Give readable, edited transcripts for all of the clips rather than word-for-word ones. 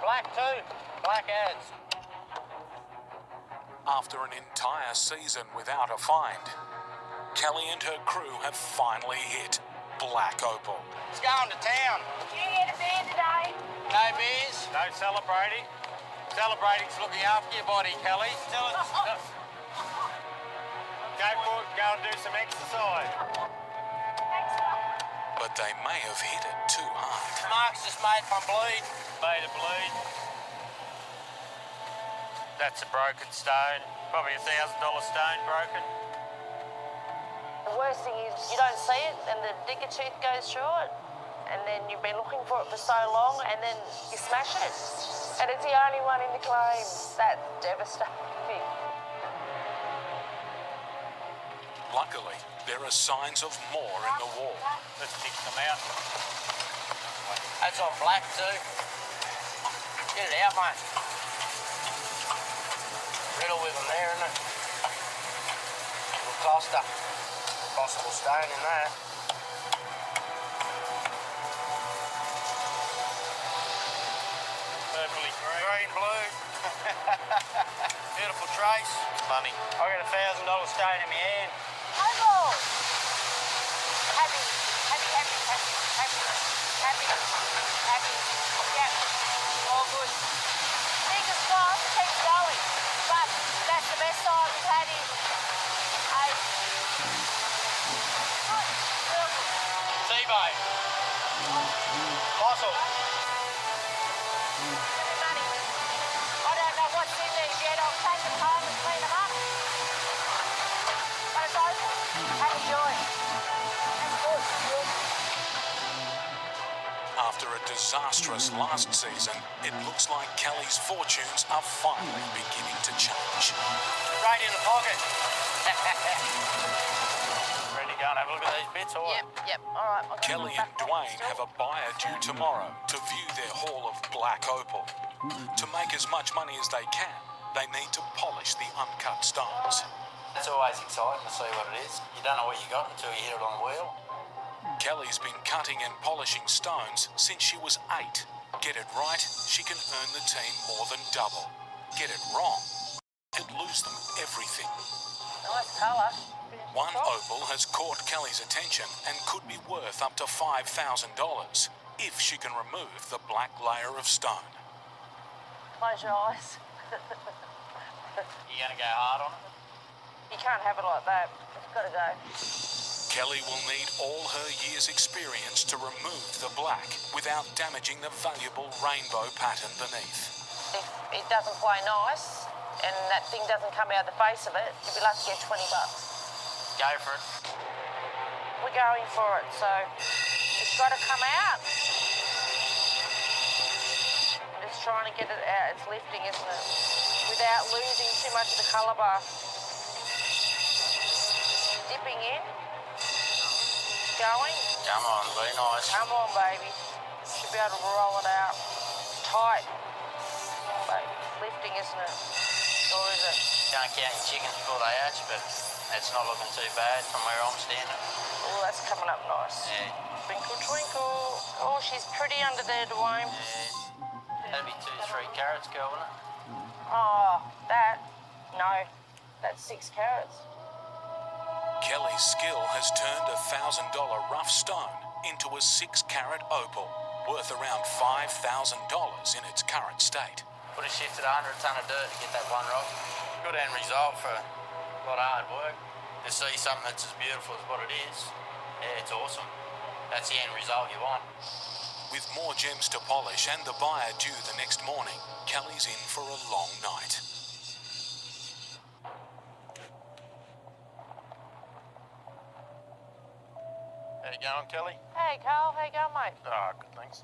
Black too. Black ads. After an entire season without a find, Kelly and her crew have finally hit black opal. It's going to town. Did you get a beer today? No beers. No celebrating. Celebrating's looking after your body, Kelly. Tell it. Go and do some exercise. But they may have hit it too hard. Mark's just made my bleed. Made a bleed. That's a broken stone. Probably $1,000 stone broken. The worst thing is you don't see it and the digger tooth goes through it and then you've been looking for it for so long and then you smash it and it's the only one in the claim. That's devastating. Luckily, there are signs of more in the wall. Let's pick them out. That's all black too. Get it out, mate. Riddle with them there, isn't it? Little cluster. Possible stone in there. Purpley green. Green, blue. Beautiful trace. Funny. I got $1,000 stone in my hand. Opal! Happy. Yep. All good. Fingers crossed, keeps going. But that's the best side we've had in ages. Good. Real good. T-Bay. Fossil. Money. I don't know what's in these yet. I'll take them home and clean them up. But it's open. Have a joy. That's good. Good. After a disastrous last season, it looks like Kelly's fortunes are finally beginning to change. Right in the pocket. Ready to go and have a look at these bits, or what? Yep. All right. I'll go Kelly and Dwayne have a buyer due tomorrow to view their haul of black opal. To make as much money as they can, they need to polish the uncut stones. It's always exciting to see what it is. You don't know what you got until you hit it on the wheel. Kelly's been cutting and polishing stones since she was 8. Get it right, she can earn the team more than double. Get it wrong, could lose them everything. Nice colour. One opal has caught Kelly's attention and could be worth up to $5,000 if she can remove the black layer of stone. Close your eyes. You gonna go hard on it? You can't have it like that. It's got to go. Kelly will need all her year's experience to remove the black without damaging the valuable rainbow pattern beneath. If it doesn't play nice and that thing doesn't come out the face of it, you'd be lucky to get $20. Go for it. We're going for it, so it's got to come out. It's trying to get it out. It's lifting, isn't it? Without losing too much of the colour bar. Dipping in. Going. Come on, be nice. Come on, baby. Should be able to roll it out. Tight. Baby. Lifting, isn't it? Or is it? Can't count your chickens before they hatch, but it's not looking too bad from where I'm standing. Oh, that's coming up nice. Yeah. Twinkle, twinkle. Oh, she's pretty under there, Dwayne. Yeah. That'd be 2-3 carats, girl, wouldn't it? Oh, that. No. That's 6 carats. Kelly's skill has turned a $1,000 rough stone into a 6-carat opal, worth around $5,000 in its current state. Would have shifted 100 tonne of dirt to get that one rock. Good end result for a lot of hard work. To see something that's as beautiful as what it is, yeah, it's awesome. That's the end result you want. With more gems to polish and the buyer due the next morning, Kelly's in for a long night. How you going, Kelly? Hey, Carl. How you going, mate? Oh, good, thanks.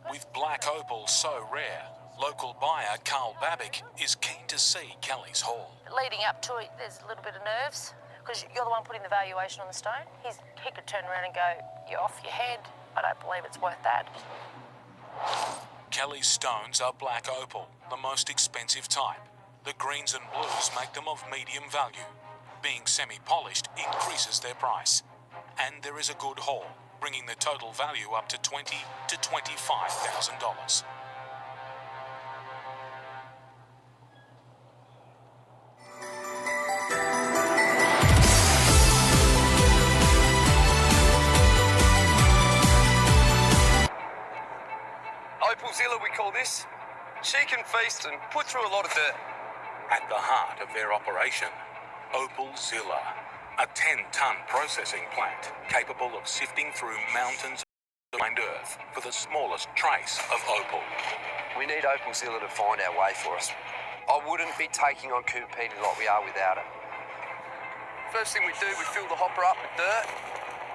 With black opal so rare, local buyer Carl Babick is keen to see Kelly's haul. Leading up to it, there's a little bit of nerves because you're the one putting the valuation on the stone. He could turn around and go, "You're off your head. I don't believe it's worth that." Kelly's stones are black opal, the most expensive type. The greens and blues make them of medium value. Being semi-polished increases their price. And there is a good haul, bringing the total value up to $20,000 to $25,000. Opalzilla, we call this. She can feast and put through a lot of dirt. At the heart of their operation, Opalzilla, a 10-ton processing plant capable of sifting through mountains of mined earth for the smallest trace of opal. We need Opalzilla to find our way for us. I wouldn't be taking on Cooper Pedy like we are without her. First thing we do, we fill the hopper up with dirt.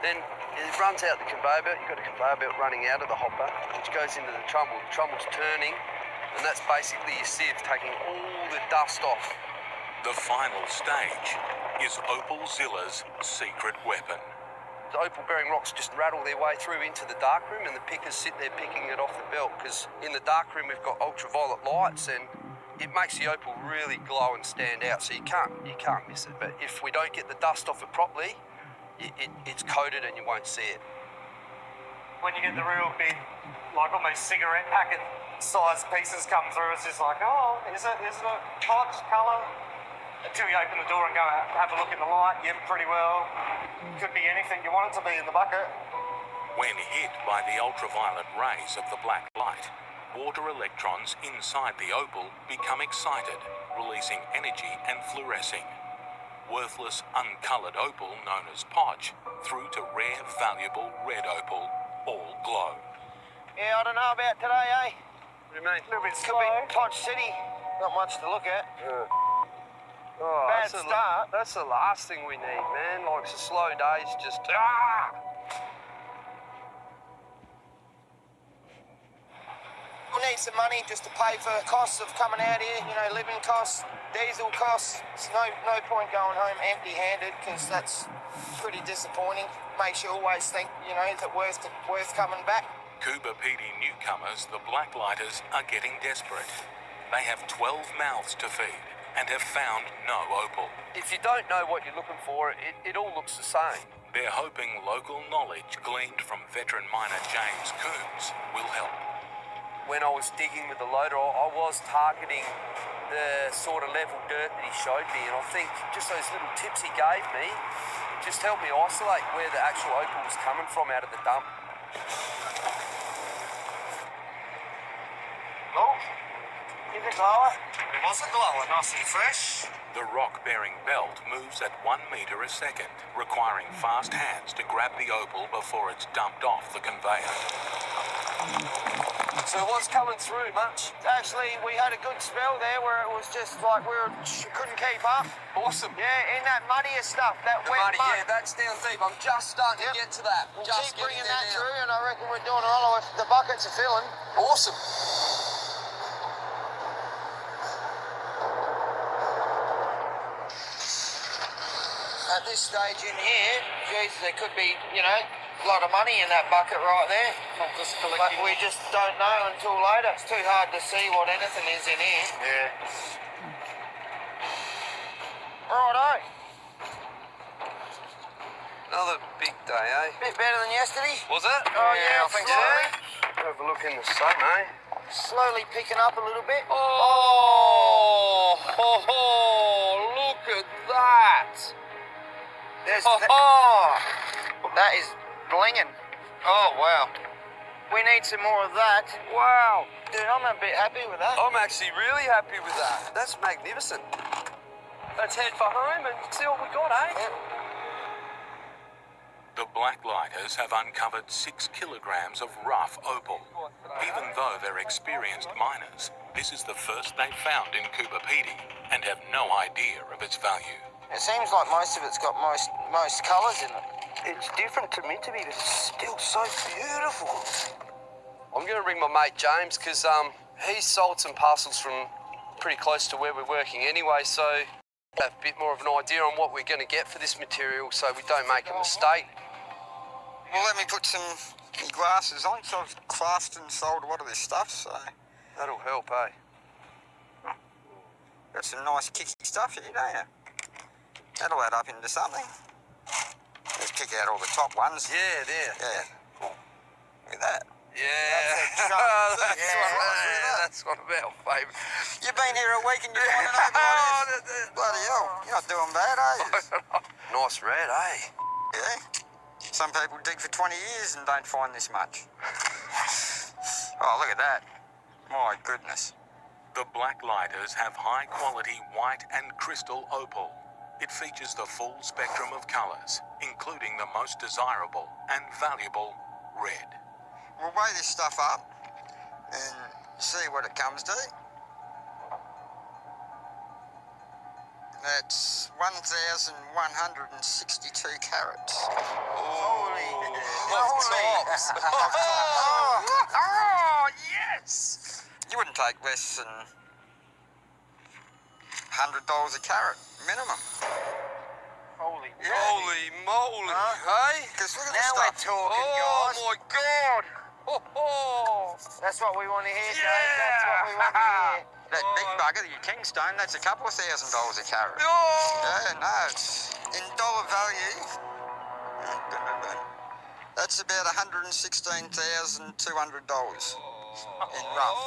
Then it runs out the conveyor belt. You've got a conveyor belt running out of the hopper, which goes into the trommel. The trommel's turning, and that's basically your sieve taking all the dust off. The final stage is Opalzilla's secret weapon. The opal-bearing rocks just rattle their way through into the darkroom, and the pickers sit there picking it off the belt, because in the darkroom we've got ultraviolet lights, and it makes the opal really glow and stand out, so you can't miss it. But if we don't get the dust off it properly, it's coated and you won't see it. When you get the real big, like almost cigarette packet size pieces come through, it's just like, oh, is it hot colour? Until you open the door and go have a look in the light, yep, pretty well. Could be anything you want it to be in the bucket. When hit by the ultraviolet rays of the black light, water electrons inside the opal become excited, releasing energy and fluorescing. Worthless, uncoloured opal known as potch, through to rare, valuable red opal, all glow. Yeah, I don't know about today, eh? What do you mean? A little bit slow. Could be Potch City. Not much to look at. Oh, Bad start. That's the last thing we need, man. Like, it's a slow days, just... We need some money just to pay for costs of coming out here, you know, living costs, diesel costs. It's no point going home empty-handed, because that's pretty disappointing. Makes you always think, you know, is it worth coming back? Cooper Pedy newcomers, the Blacklighters, are getting desperate. They have 12 mouths to feed and have found no opal. If you don't know what you're looking for, it all looks the same. They're hoping local knowledge gleaned from veteran miner James Coombs will help. When I was digging with the loader, I was targeting the sort of level dirt that he showed me, and I think just those little tips he gave me just helped me isolate where the actual opal was coming from out of the dump. Oh, is it glower? It was a glower, nice and fresh. The rock-bearing belt moves at 1 metre a second, requiring fast hands to grab the opal before it's dumped off the conveyor. So what's coming through, much? Actually, we had a good spell there where it was just like we couldn't keep up. Awesome. Yeah, in that muddier stuff, that The wet muddy, mud. yeah, that's down deep. I'm just starting to get to that. We'll Just keep bringing getting that there through, and I reckon we're doing all right. The buckets are filling. Awesome. At this stage in here, geez, there could be, you know, a lot of money in that bucket right there. But we just don't know until later. It's too hard to see what anything is in here. Yeah. Righto. Another big day, eh? Bit better than yesterday. Was it? Oh, yeah, I think so. Have a look in the sun, eh? Slowly picking up a little bit. Oh, look at that. There's Oh, that is blinging. Oh, wow. We need some more of that. wow. Dude, I'm a bit happy with that. I'm actually really happy with that. That's magnificent. Let's head for home and see what we got, eh? Yep. The Blacklighters have uncovered 6 kilograms of rough opal. Even though they're experienced miners, this is the first they've found in Cooper Pedy and have no idea of its value. It seems like most of it's got most colours in it. It's different to me, but it's still so beautiful. I'm going to ring my mate James, because he's sold some parcels from pretty close to where we're working anyway, so I have a bit more of an idea on what we're going to get for this material so we don't make a mistake. Well, let me put some glasses on, so I've classed and sold a lot of this stuff, so That'll help, eh? got some nice kicky stuff here, don't you? That'll add up into something. Just kick out all the top ones. Yeah, there. Yeah. Look at that. Yeah. That's one of our favourite. You've been here a week and you're finding over like this? Bloody hell, you're not doing bad, are you? Nice red, eh? Yeah. Some people dig for 20 years and don't find this much. Oh, look at that. My goodness. The black lighters have high-quality white and crystal opal. It features the full spectrum of colours, including the most desirable and valuable red. We'll weigh this stuff up and see what it comes to. That's 1,162 carats. Holy. Oh, yes! You wouldn't take less than $100 a carat, minimum. Holy. Holy moly, hey? Because look at Now the we're stuff. talking, Oh guys. my God! Oh. That's what we want to hear, Yeah. Dave. That's what we want to hear. That big bugger, your Kingstone, that's a couple of $1,000 a carat. Oh. Yeah, no, it's in dollar value. That's about $116,200 in rough.